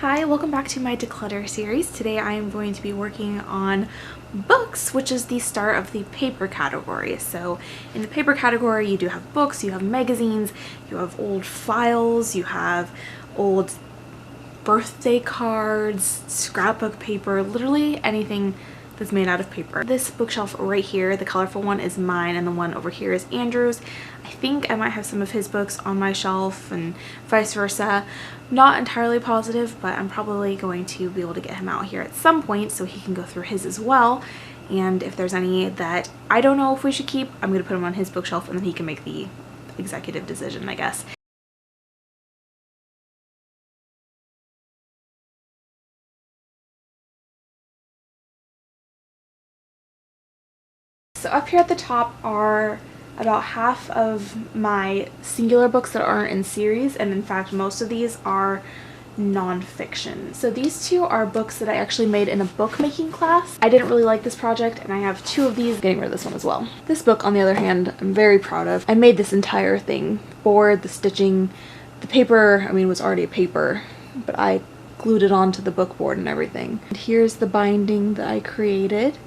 Hi, welcome back to my Declutter series. Today I am going to be working on books, which is the start of the paper category. So in the paper category, you do have books, you have magazines, you have old files, you have old birthday cards, scrapbook paper, literally anything that's made out of paper. This bookshelf right here, the colorful one, is mine, and the one over here is Andrew's. I think I might have some of his books on my shelf and vice versa. Not entirely positive, but I'm probably going to be able to get him out here at some point so he can go through his as well. And if there's any that I don't know if we should keep, I'm going to put them on his bookshelf and then he can make the executive decision, I guess. So up here at the top are about half of my singular books that aren't in series, and in fact most of these are non-fiction. So these two are books that I actually made in a bookmaking class. I didn't really like this project and I have two of these. Getting rid of this one as well. This book, on the other hand, I'm very proud of. I made this entire thing. Board, the stitching, the paper, I mean, it was already a paper, but I glued it onto the book board and everything. And here's the binding that I created.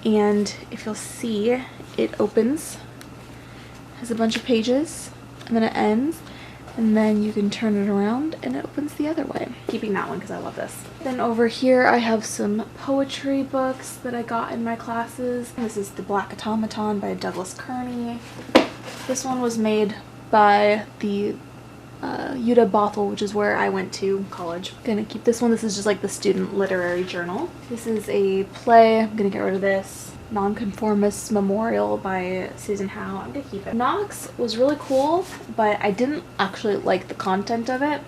And if you'll see, it opens, has a bunch of pages, and then it ends, and then you can turn it around and it opens the other way. Keeping that one because I love this. Then over here I have some poetry books that I got in my classes. This is The Black Automaton by Douglas Kearney. This one was made by the UW Bothell, which is where I went to college. I'm gonna keep this one. This is just like the student literary journal. This is a play. I'm gonna get rid of this. Nonconformist Memorial by Susan Howe. I'm gonna keep it. Knox was really cool, but I didn't actually like the content of it.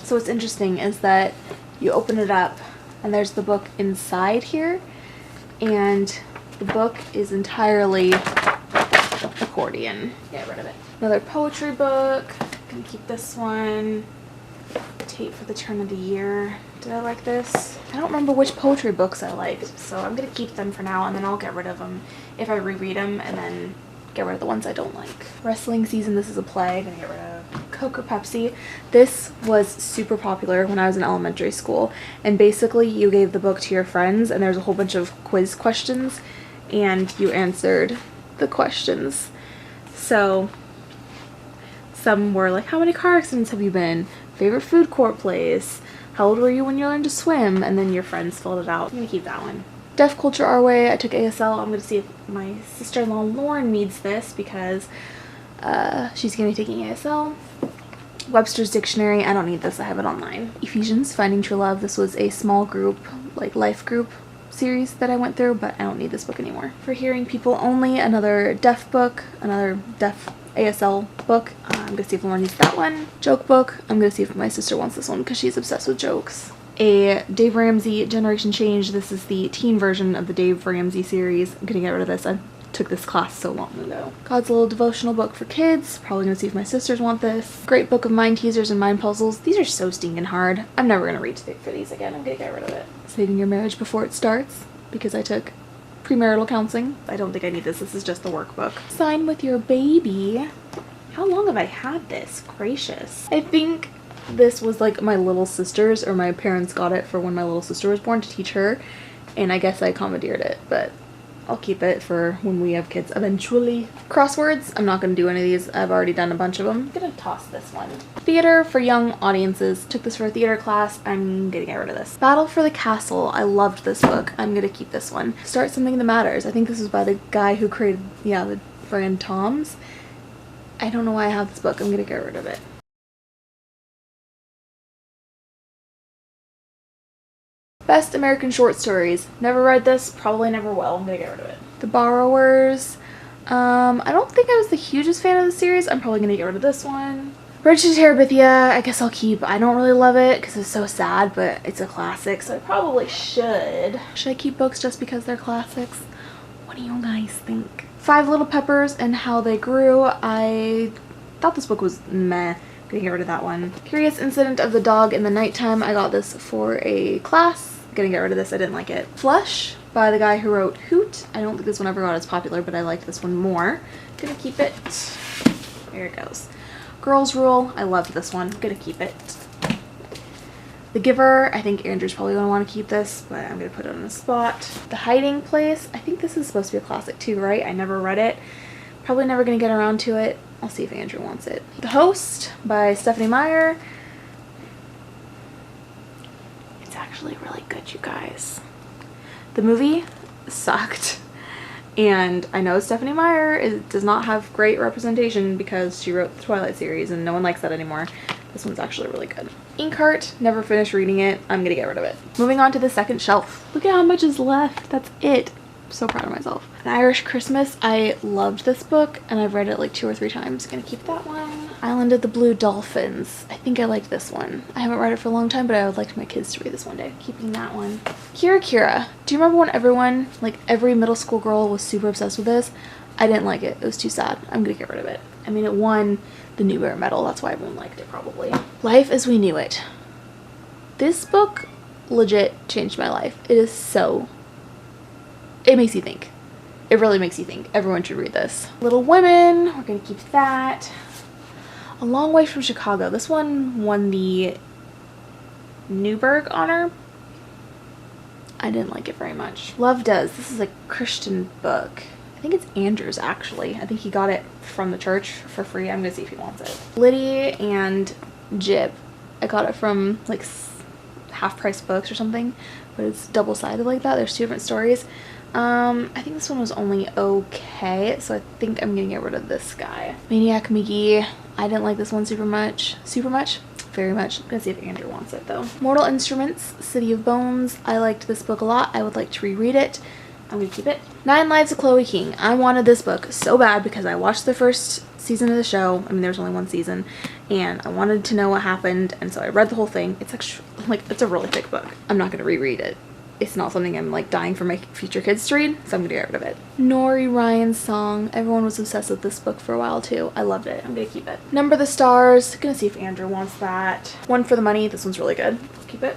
So what's interesting is that you open it up and there's the book inside here, and the book is entirely accordion. Get rid of it. Another poetry book. Gonna keep this one. Tape for the Turn of the Year. Did I like this? I don't remember which poetry books I liked, so I'm gonna keep them for now and then I'll get rid of them if I reread them, and then get rid of the ones I don't like. Wrestling Season, this is a play. Gonna get rid of Coke or Pepsi. This was super popular when I was in elementary school, and basically you gave the book to your friends and there's a whole bunch of quiz questions and you answered the questions. So some were like, how many car accidents have you been? Favorite food court place? How old were you when you learned to swim? And then your friends filled it out. I'm gonna keep that one. Deaf Culture Our Way, I took ASL. I'm gonna see if my sister-in-law Lauren needs this because she's gonna be taking ASL. Webster's Dictionary, I don't need this, I have it online. Ephesians, Finding True Love, this was a small group, like life group series that I went through, but I don't need this book anymore. For Hearing People Only, another deaf book, another deaf ASL book. I'm gonna see if Lauren needs that one. Joke book. I'm gonna see if my sister wants this one because she's obsessed with jokes. A Dave Ramsey Generation Change. This is the teen version of the Dave Ramsey series. I'm gonna get rid of this. I took this class so long ago. God's Little Devotional Book for Kids. Probably gonna see if my sisters want this. Great Book of Mind Teasers and Mind Puzzles. These are so stinking hard. I'm never gonna read for these again. I'm gonna get rid of it. Saving Your Marriage Before It Starts, because I took premarital counseling. I don't think I need this. This is just the workbook. Sign with Your Baby. How long have I had this? Gracious. I think this was like my little sister's, or my parents got it for when my little sister was born to teach her, and I guess I commandeered it, but I'll keep it for when we have kids eventually. Crosswords. I'm not going to do any of these. I've already done a bunch of them. I'm going to toss this one. Theater for young audiences. Took this for a theater class. I'm going to get rid of this. Battle for the Castle. I loved this book. I'm going to keep this one. Start Something That Matters. I think this was by the guy who created, the brand Tom's. I don't know why I have this book. I'm going to get rid of it. Best American Short Stories. Never read this, probably never will. I'm gonna get rid of it. The Borrowers. I don't think I was the hugest fan of the series. I'm probably gonna get rid of this one. Bridge to Terabithia, I guess I'll keep. I don't really love it because it's so sad, but it's a classic, so I probably should. Should I keep books just because they're classics? What do you guys think? Five Little Peppers and How They Grew. I thought this book was meh. Gonna get rid of that one. Curious Incident of the Dog in the Nighttime. I got this for a class. Gonna get rid of this. I didn't like it. Flush by the guy who wrote Hoot. I don't think this one ever got as popular, but I liked this one more. Gonna keep it. There it goes. Girls Rule. I loved this one. Gonna keep it. The Giver, I think Andrew's probably going to want to keep this, but I'm going to put it on the spot. The Hiding Place, I think this is supposed to be a classic too, right? I never read it. Probably never going to get around to it. I'll see if Andrew wants it. The Host by Stephanie Meyer. It's actually really good, you guys. The movie sucked. And I know Stephanie Meyer does not have great representation because she wrote the Twilight series and no one likes that anymore. This one's actually really good. Inkheart, never finished reading it. I'm gonna get rid of it. Moving on to the second shelf. Look at how much is left. That's it. I'm so proud of myself. An Irish Christmas. I loved this book and I've read it like 2 or 3 times. Gonna keep that one. Island of the Blue Dolphins. I think I like this one. I haven't read it for a long time, but I would like my kids to read this one day. Keeping that one. Kira Kira. Do you remember when everyone, like every middle school girl, was super obsessed with this? I didn't like it. It was too sad. I'm gonna get rid of it. I mean, it won the Newbery Medal. That's why everyone liked it, probably. Life as We Knew It. This book legit changed my life. It is so... It makes you think. It really makes you think. Everyone should read this. Little Women. We're gonna keep that. A Long Way from Chicago. This one won the Newberg honor. I didn't like it very much. Love Does. This is a Christian book. I think it's Andrew's actually. I think he got it from the church for free. I'm gonna see if he wants it. Liddy and Jib. I got it from like Half Price Books or something, but it's double-sided like that. There's 2 different stories. I think this one was only okay, so I think I'm gonna get rid of this guy. Maniac McGee. I didn't like this one super much. Very much. I'm gonna see if Andrew wants it though. Mortal Instruments, City of Bones. I liked this book a lot. I would like to reread it. I'm gonna keep it. 9 Lives of Chloe King. I wanted this book so bad because I watched the first season of the show. I mean, there's only 1 season, and I wanted to know what happened, and so I read the whole thing. It's actually like, it's a really thick book. I'm not gonna reread it. It's not something I'm like dying for my future kids to read, so I'm gonna get rid of it. Nori Ryan's Song. Everyone was obsessed with this book for a while too. I loved it. I'm gonna keep it. Number the Stars. Gonna see if Andrew wants that. One for the Money. This one's really good. I'll keep it.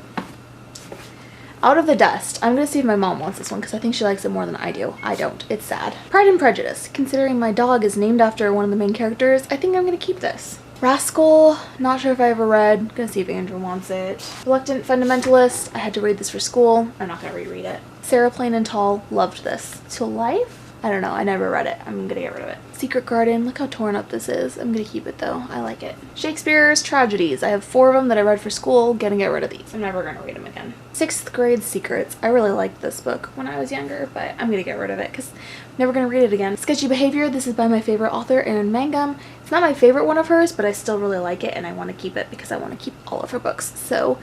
Out of the Dust. I'm gonna see if my mom wants this one because I think she likes it more than I do. I don't. It's sad. Pride and Prejudice. Considering my dog is named after one of the main characters, I think I'm gonna keep this. Rascal, not sure if I ever read. Gonna see if Andrew wants it. Reluctant Fundamentalist, I had to read this for school. I'm not gonna reread it. Sarah Plain and Tall, loved this. To Life? I don't know, I never read it. I'm gonna get rid of it. Secret Garden, look how torn up this is. I'm gonna keep it though, I like it. Shakespeare's Tragedies, I have 4 of them that I read for school. Gonna get rid of these. I'm never gonna read them again. 6th Grade Secrets, I really liked this book when I was younger, but I'm gonna get rid of it because I'm never gonna read it again. Sketchy Behavior, this is by my favorite author, Erin Mangum. It's not my favorite one of hers, but I still really like it and I want to keep it because I want to keep all of her books, so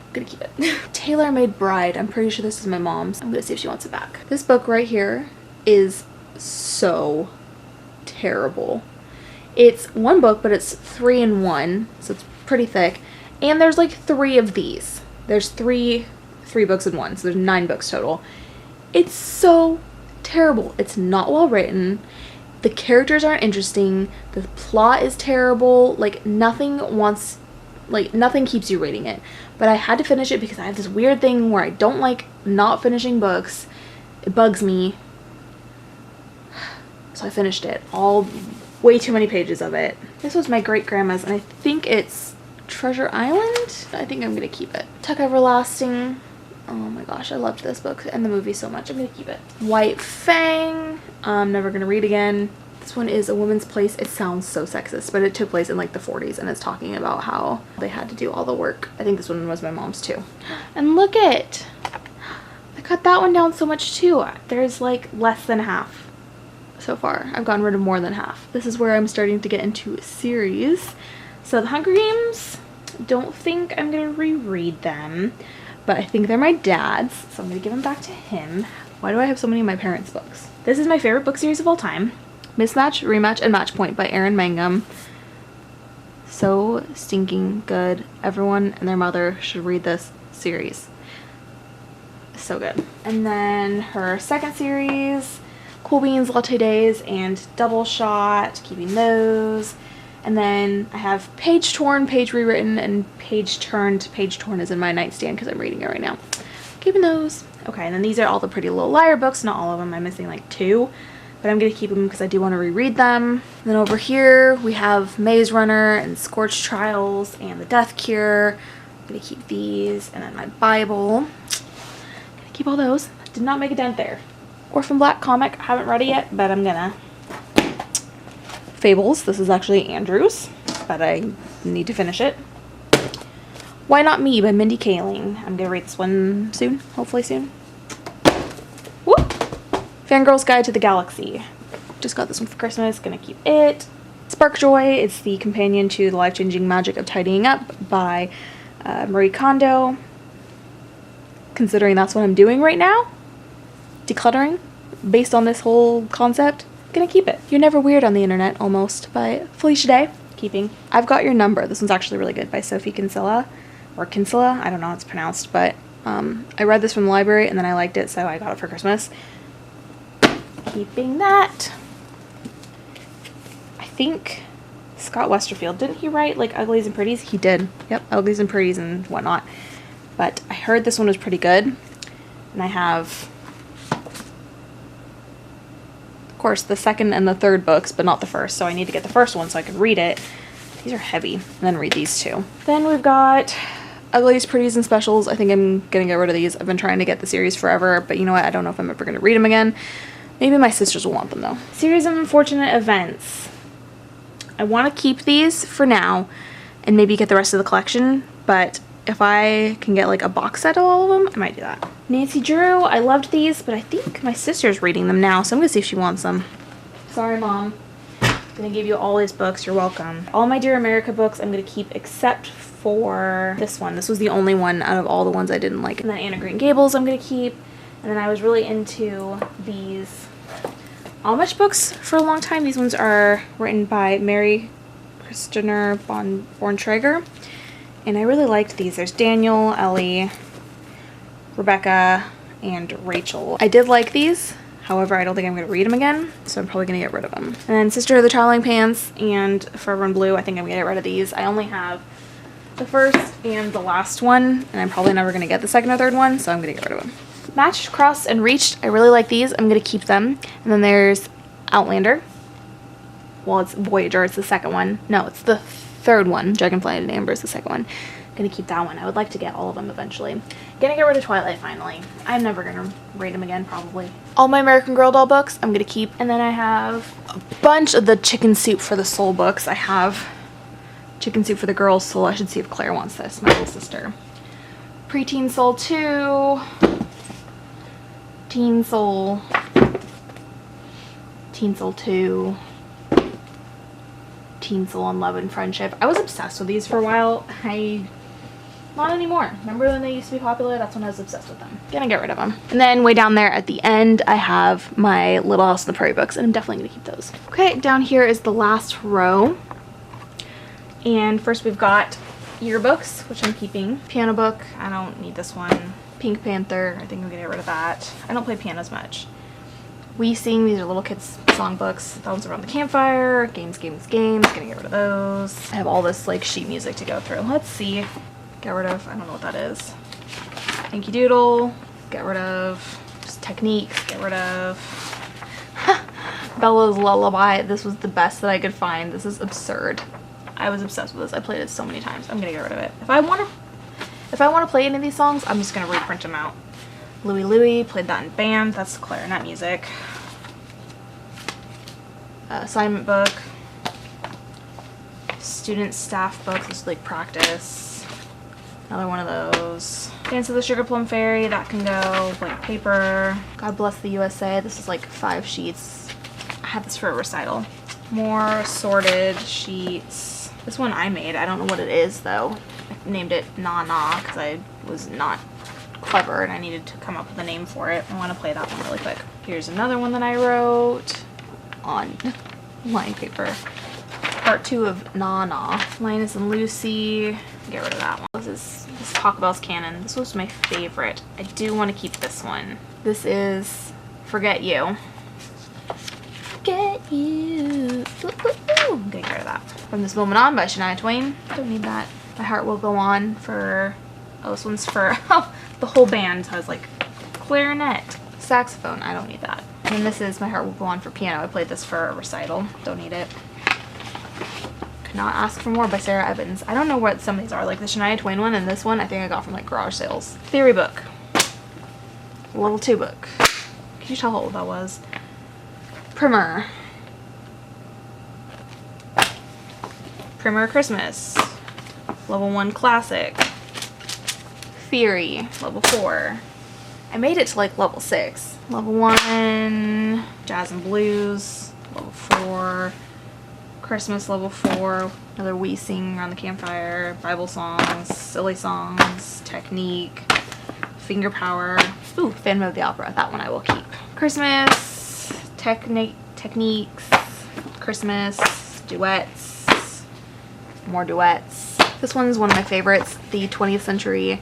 I'm gonna keep it. Tailor Made Bride, I'm pretty sure this is my mom's. I'm gonna see if she wants it back. This book right here is so terrible. It's 1 book, but it's 3 in 1, so it's pretty thick, and there's like 3 of these. There's three books in 1, so there's 9 books total. It's so terrible. It's not well written. The characters aren't interesting. The plot is terrible. Like nothing keeps you reading it. But I had to finish it because I have this weird thing where I don't like not finishing books. It bugs me. So I finished it. Way too many pages of it. This was my great-grandma's and I think it's Treasure Island. I think I'm gonna keep it. Tuck Everlasting. Oh my gosh, I loved this book and the movie so much. I'm gonna keep it. White Fang. I'm never gonna read again. This one is A Woman's Place. It sounds so sexist, but it took place in like the 40s and it's talking about how they had to do all the work. I think this one was my mom's too. And look it. I cut that one down so much too. There's like less than half so far. I've gotten rid of more than half. This is where I'm starting to get into a series. So The Hunger Games, don't think I'm gonna reread them, but I think they're my dad's, so I'm gonna give them back to him. Why do I have so many of my parents' books? This is my favorite book series of all time. Mismatch, Rematch, and Match Point by Erin Mangum. So stinking good. Everyone and their mother should read this series. So good. And then her second series, Cool Beans, Latte Days, and Double Shot, keeping those. And then I have Page Torn, Page Rewritten, and Page Turned. Page Torn is in my nightstand because I'm reading it right now. Keeping those. Okay, and then these are all the Pretty Little Liar books. Not all of them. I'm missing like 2. But I'm going to keep them because I do want to reread them. And then over here we have Maze Runner and Scorched Trials and The Death Cure. gonna keep these, and then my Bible. Gonna keep all those. Did not make a dent there. Orphan Black comic. I haven't read it yet, but I'm gonna. Fables. This is actually Andrew's, but I need to finish it. Why Not Me by Mindy Kaling. I'm gonna read this one soon. Hopefully soon. Whoop! Fangirl's Guide to the Galaxy. Just got this one for Christmas. Gonna keep it. Spark Joy. It's the companion to The Life-Changing Magic of Tidying Up by Marie Kondo. Considering that's what I'm doing right now, decluttering, based on this whole concept, gonna keep it. You're Never Weird on the Internet, almost, by Felicia Day. Keeping. I've Got Your Number. This one's actually really good, by Sophie Kinsella, or Kinsella, I don't know how it's pronounced, but I read this from the library and then I liked it, so I got it for Christmas. Keeping that. I think Scott Westerfield, didn't he write like Uglies and Pretties? He did. Yep, Uglies and Pretties and whatnot. But I heard this one was pretty good, and I have, of course, the second and the third books, but not the first, so I need to get the first one so I can read it. These are heavy. And then read these two. Then we've got Uglies, Pretties, and Specials. I think I'm gonna get rid of these. I've been trying to get the series forever, but you know what? I don't know if I'm ever gonna read them again. Maybe my sisters will want them though. Series of Unfortunate Events. I want to keep these for now and maybe get the rest of the collection, but if I can get like a box set of all of them, I might do that. Nancy Drew. I loved these, but I think my sister's reading them now, so I'm gonna see if she wants them. Sorry, Mom. I'm gonna give you all these books. You're welcome. All my Dear America books I'm gonna keep except for this one. This was the only one out of all the ones I didn't like. And then Anne of Green Gables I'm gonna keep. And then I was really into these Amish books for a long time. These ones are written by Mary Christiner Borntrager. And I really liked these. There's Daniel, Ellie, Rebecca, and Rachel. I did like these. However, I don't think I'm going to read them again, so I'm probably going to get rid of them. And then Sister of the Traveling Pants and Forever in Blue, I think I'm going to get rid of these. I only have the first and the last one, and I'm probably never going to get the second or third one, so I'm going to get rid of them. Matched, Crossed, and Reached, I really like these. I'm going to keep them. And then there's Outlander. Well, it's Voyager, it's the second one. No, it's the third one. Dragonflight and Amber is the second one. I'm going to keep that one. I would like to get all of them eventually. Gonna get rid of Twilight finally. I'm never going to read them again, probably. All my American Girl doll books I'm going to keep. And then I have a bunch of the Chicken Soup for the Soul books. I have Chicken Soup for the Girls Soul. I should see if Claire wants this, my little sister. Preteen Soul 2. Teen Soul. Teen Soul 2. Teen Soul on Love and Friendship. I was obsessed with these for a while. Not anymore. Remember when they used to be popular? That's when I was obsessed with them. Gonna get rid of them. And then way down there at the end, I have my Little House on the Prairie books, and I'm definitely gonna keep those. Okay, down here is the last row. And first we've got yearbooks, which I'm keeping. Piano book, I don't need this one. Pink Panther, I think I'm gonna get rid of that. I don't play piano as much. We Sing, these are little kids songbooks. That one's Around the Campfire. Games, Games, Games. Gonna get rid of those. I have all this like sheet music to go through. Let's see. Get rid of, I don't know what that is. Yankee Doodle. Get rid of. Just Techniques. Get rid of. Bella's Lullaby. This was the best that I could find. This is absurd. I was obsessed with this. I played it so many times. I'm gonna get rid of it. If I want to play any of these songs, I'm just gonna reprint them out. Louie Louie, played that in band. That's clarinet music. Assignment book. Student staff book. This is like practice. Another one of those. Dance of the Sugar Plum Fairy. That can go. Blank paper. God Bless the USA. This is like 5 sheets. I had this for a recital. More assorted sheets. This one I made. I don't know what it is though. I named it Na Na because I was not clever and I needed to come up with a name for it. I want to play that one really quick. Here's another one that I wrote on line paper. Part 2 of Na Na. Linus and Lucy. Get rid of that one. This is Taco Bell's Canon. This was my favorite. I do want to keep this one. This is Forget You. Forget You. Ooh, ooh, ooh. I'm gonna get rid of that. From This Moment On by Shania Twain. Don't need that. My Heart Will Go On for, oh, this one's for, oh, the whole band has like clarinet, saxophone. I don't need that. And this is My Heart Will Go On for piano. I played this for a recital. Don't need it. Could Not Ask for More by Sarah Evans. I don't know what some of these are. Like the Shania Twain one and this one I think I got from like garage sales. Theory book. Level 2 book. Can you tell how old that was? Primer. Primer Christmas. Level 1 classic. Theory. Level 4. I made it to like level 6. Level 1. Jazz and Blues. Level 4. Christmas level 4. Another We Sing Around the Campfire. Bible songs. Silly songs. Technique. Finger Power. Ooh, Phantom of the Opera. That one I will keep. Christmas. Techniques. Christmas. Duets. More duets. This one's one of my favorites. The 20th Century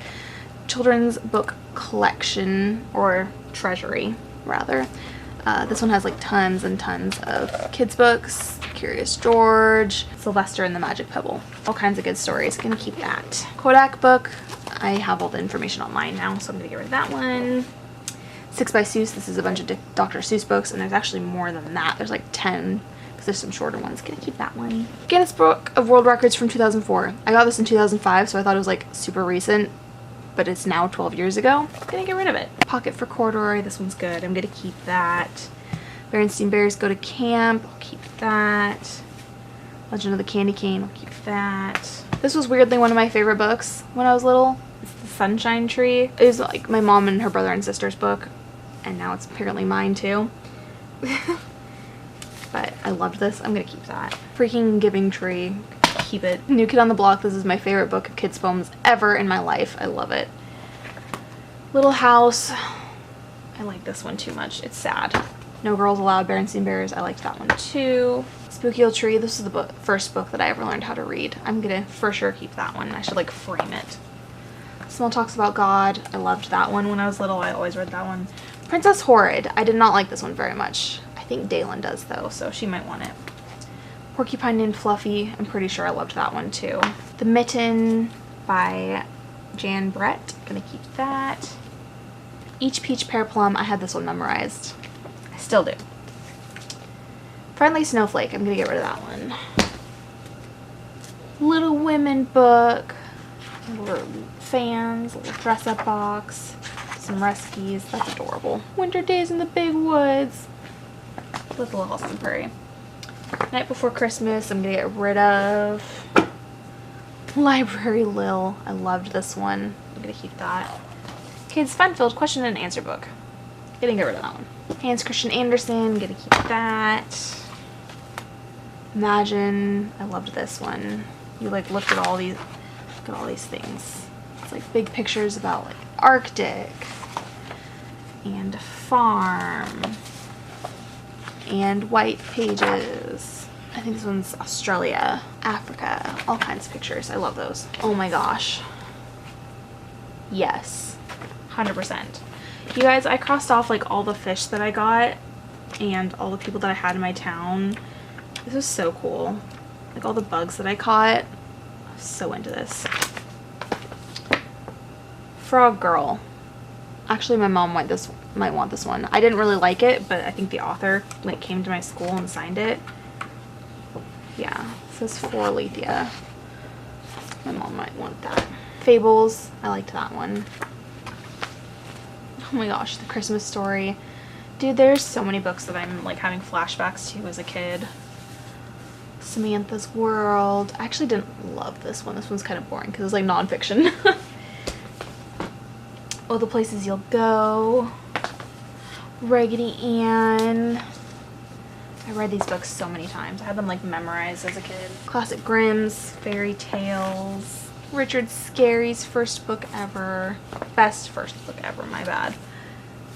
Children's Book Collection, or Treasury, rather. This one has like tons and tons of kids books. Curious George, Sylvester and the Magic Pebble. All kinds of good stories. Gonna keep that. Kodak book. I have all the information online now, so I'm gonna get rid of that one. 6 by Seuss. This is a bunch of Dr. Seuss books, and there's actually more than that. There's like 10, because there's some shorter ones. Gonna keep that one. Guinness Book of World Records from 2004. I got this in 2005, so I thought it was like super recent, but it's now 12 years ago. Gonna get rid of it. Pocket for Corduroy. This one's good. I'm gonna keep that. Berenstain Bears Go to Camp. I'll keep that. Legend of the Candy Cane. I'll keep that. This was weirdly one of my favorite books when I was little. It's The Sunshine Tree. It was like my mom and her brother and sister's book, and now it's apparently mine too. But I loved this. I'm gonna keep that. Freaking Giving Tree. Keep it. New Kid on the Block. This is my favorite book of kids poems ever in my life. I love it. Little House. I like this one too much. It's sad. No Girls Allowed, Berenstain Bears. I liked that one too. Spooky Old Tree. This is the first book that I ever learned how to read. I'm gonna for sure keep that one. I should like frame it. Small Talks About God. I loved that one when I was little. I always read that one. Princess Horrid. I did not like this one very much. I think Dalen does though, so she might want it. Porcupine Named Fluffy. I'm pretty sure I loved that one too. The Mitten by Jan Brett. Gonna keep that. Each Peach Pear Plum. I had this one memorized. I still do. Friendly Snowflake. I'm gonna get rid of that one. Little Women book. Little fans. Little dress up box. Some recipes. That's adorable. Winter Days in the Big Woods. Little House on the Prairie. Night Before Christmas. I'm gonna get rid of. Library Lil. I loved this one. I'm gonna keep that. Kids Fun-Filled Question and Answer book. Gonna get rid of that one. Hans Christian Andersen. Gonna keep that. Imagine. I loved this one. You like look at all these things. It's like big pictures about like Arctic and farm and white pages. I think this one's Australia, Africa, all kinds of pictures. I love those. Oh my gosh. Yes. 100%. You guys, I crossed off like all the fish that I got and all the people that I had in my town. This was so cool. Like all the bugs that I caught. I was so into this. Frog Girl. Actually, my mom might want this one. I didn't really like it, but I think the author like came to my school and signed it. Yeah, this is for Alethea. My mom might want that. Fables. I liked that one. Oh my gosh, The Christmas Story. Dude, there's so many books that I'm like having flashbacks to as a kid. Samantha's World. I actually didn't love this one. This one's kind of boring because it's like nonfiction. Oh, The Places You'll Go. Raggedy Ann. I read these books so many times. I had them like memorized as a kid. Classic Grimm's, Fairy Tales. Richard Scarry's first book ever. Best first book ever, my bad.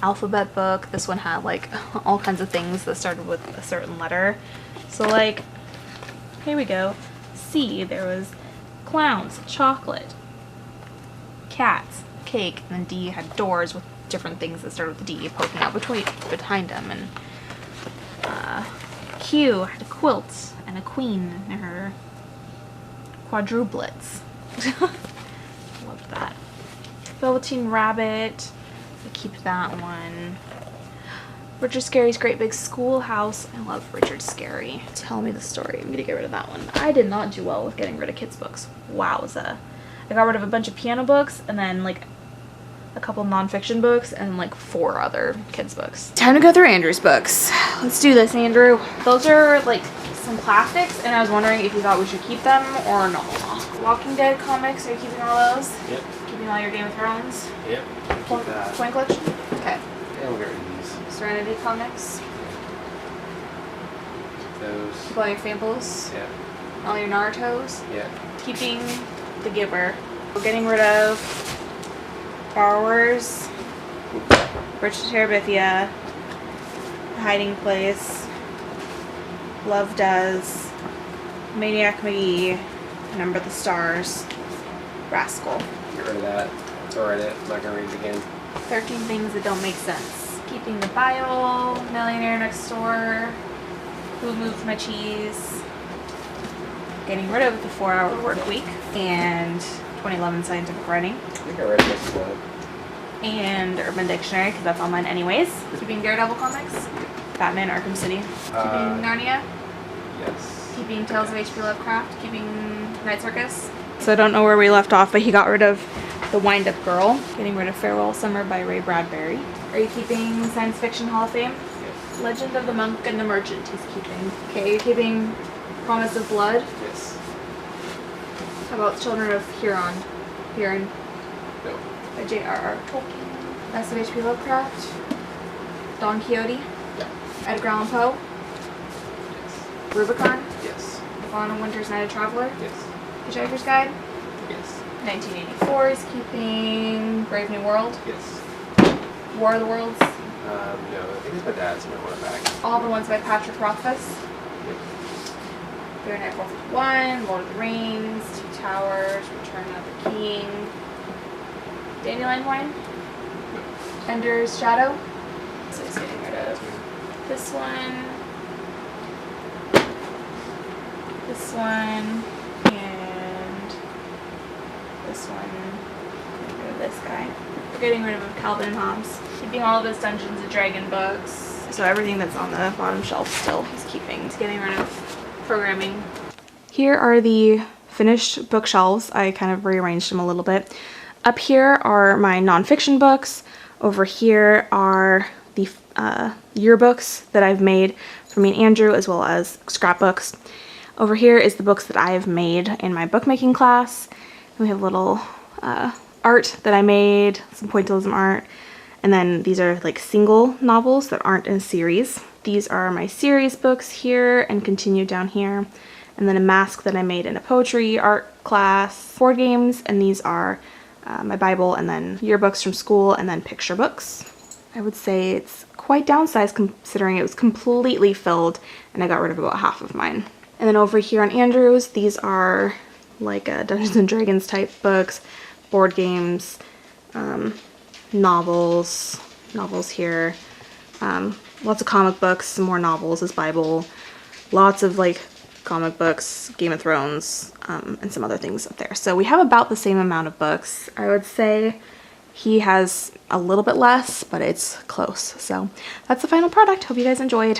Alphabet book. This one had like all kinds of things that started with a certain letter. So like, here we go. C, there was clowns, chocolate, cats, cake, and then D had doors with different things that started with D poking out behind them, and Q had a quilt and a queen and her quadruplets. Loved that. Velveteen Rabbit. We keep that one. Richard Scarry's Great Big Schoolhouse. I love Richard Scarry. Tell me the story. I'm gonna get rid of that one. I did not do well with getting rid of kids' books. Wowza. I got rid of a bunch of piano books and then like a couple nonfiction books and like 4 other kids' books. Time to go through Andrew's books. Let's do this, Andrew. Those are like some classics and I was wondering if you thought we should keep them or not. Walking Dead comics, are you keeping all those? Yep. Keeping all your Game of Thrones? Yep. Keep that. Coin collection? Okay. Yeah, we'll get rid of these. Serenity comics? Keep those. Keep all your Fables? Yeah. All your Narutos? Yeah. Keeping The Giver. We're getting rid of Borrowers, Bridge to Terabithia, The Hiding Place, Love Does, Maniac McGee, Number the Stars, Rascal. Get rid of that. Throw it. I'm not gonna read it again. 13 Things That Don't Make Sense. Keeping the Bible, Millionaire Next Door, Who Moved My Cheese, getting rid of the 4-Hour Work Week, and 2011 Scientific Writing, We got rid of this one. and Urban Dictionary, because that's all mine anyways. Keeping Daredevil comics, Batman Arkham City, keeping Narnia, Yes. keeping Tales of H.P. Lovecraft, keeping Night Circus. So I don't know where we left off, but he got rid of The Wind-Up Girl, getting rid of Farewell Summer by Ray Bradbury. Are you keeping Science Fiction Hall of Fame? Yes. Legend of the Monk and the Merchant he's keeping. Okay, you're keeping Promise of Blood. Yes. How about Children of Huron? Huron No. by J.R.R. Tolkien. Best of H.P. Lovecraft. Don Quixote. Yeah. Edgar Allan Poe. Yes. Rubicon. Yes. Fawn and Winter's Night a Traveler. Yes. Hitchhiker's Guide. Yes. 1984 is keeping Brave New World. Yes. War of the Worlds. No, I think it's my dad's might want it back. All the ones by Patrick Rothfuss. Yep. Fahrenheit 451, Lord of the Rings, Two Towers, Return of the King, Dandelion Wine, Ender's Shadow. So he's getting rid of this one, and this one. Getting rid of this guy. We're getting rid of Calvin and Hobbes. Keeping all of his Dungeons and Dragon books. So everything that's on the bottom shelf still he's keeping. He's getting rid of programming. Here are the finished bookshelves. I kind of rearranged them a little bit. Up here are my nonfiction books. Over here are the yearbooks that I've made for me and Andrew, as well as scrapbooks. Over here is the books that I have made in my bookmaking class. We have little art that I made, some pointillism art, and then these are like single novels that aren't in a series. These are my series books here and continue down here, and then a mask that I made in a poetry art class, board games, and these are my Bible, and then yearbooks from school, and then picture books. I would say it's quite downsized considering it was completely filled and I got rid of about half of mine. And then over here on Andrew's, these are like Dungeons and Dragons type books, board games, novels here, lots of comic books, some more novels, his Bible, lots of like comic books, Game of Thrones, and some other things up there. So we have about the same amount of books. I would say he has a little bit less, but it's close. So that's the final product. Hope you guys enjoyed.